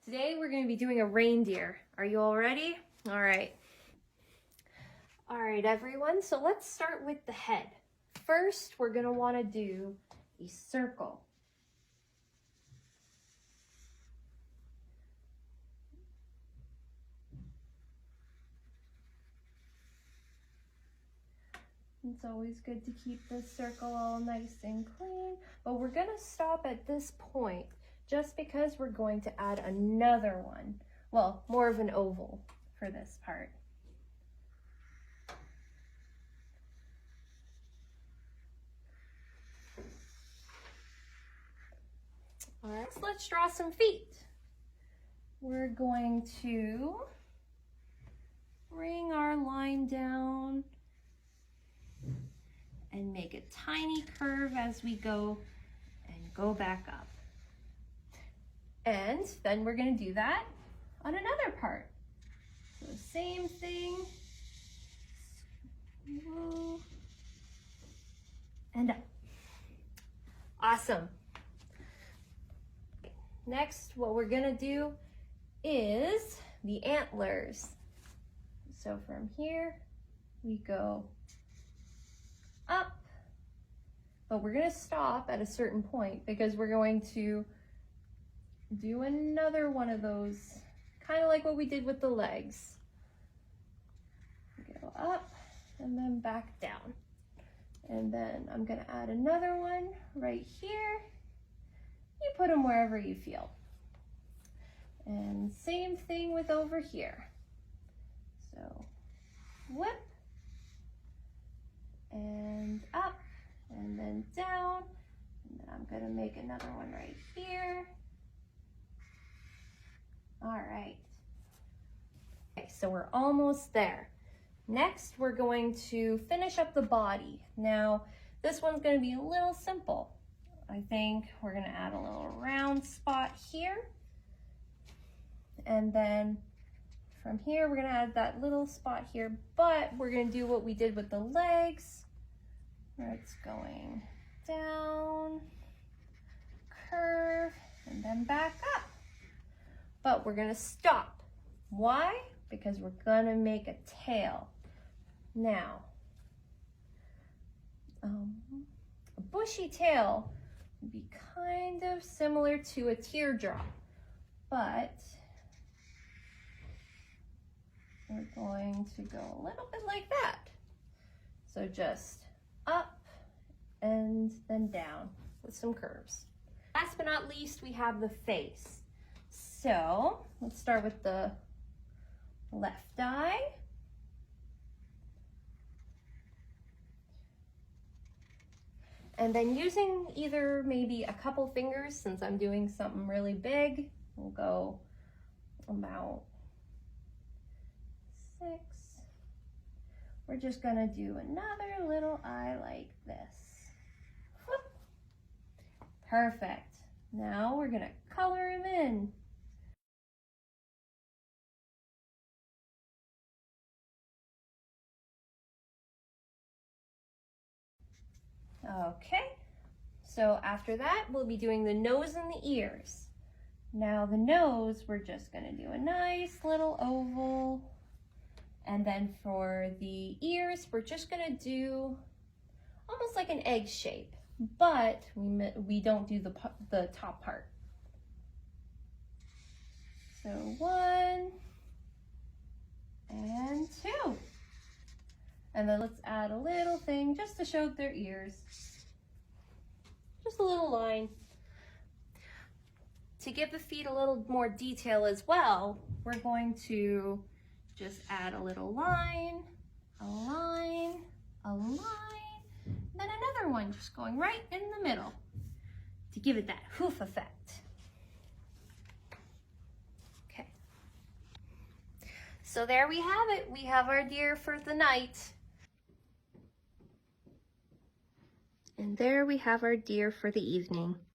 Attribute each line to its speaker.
Speaker 1: Today we're going to be doing a reindeer. Are you all ready? All right. All right, everyone. So let's start with the head. First, we're going to want to do a circle. It's always good to keep this circle all nice and clean, but we're going to stop at this point just because we're going to add another one. Well, more of an oval for this part. All right, so let's draw some feet. We're going to bring our line down and make a tiny curve as we go and go back up. And then we're going to do that on another part. So same thing, and up. Awesome. Next, what we're going to do is the antlers. So from here, we go up, but we're going to stop at a certain point because we're going to do another one of those, kind of like what we did with the legs. Go up and then back down. And then I'm going to add another one right here. You put them wherever you feel. And same thing with over here. So whip and up and then down. And then I'm going to make another one right here. All right. Okay, so we're almost there. Next, we're going to finish up the body. Now, this one's going to be a little simple. I think we're going to add a little round spot here. And then from here, we're going to add that little spot here, but we're going to do what we did with the legs, where it's going down, curve, and then back up. But we're going to stop. Why? Because we're going to make a tail. Now, a bushy tail would be kind of similar to a teardrop, but we're going to go a little bit like that. So just up and then down with some curves. Last but not least, we have the face. So let's start with the left eye. And then using either maybe a couple fingers, since I'm doing something really big, we'll go about 6. We're just gonna do another little eye like this. Whoop. Perfect. Now we're gonna color him in. Okay, so after that, we'll be doing the nose and the ears. Now the nose, we're just gonna do a nice little oval. And then for the ears, we're just gonna do almost like an egg shape, but we don't do the top part. So 1 and 2. And then let's add a little thing just to show their ears. Just a little line. To give the feet a little more detail as well, we're going to just add a little line, a line, a line, then another one just going right in the middle to give it that hoof effect. Okay. So there we have it. We have our deer for the night. And there we have our deer for the evening.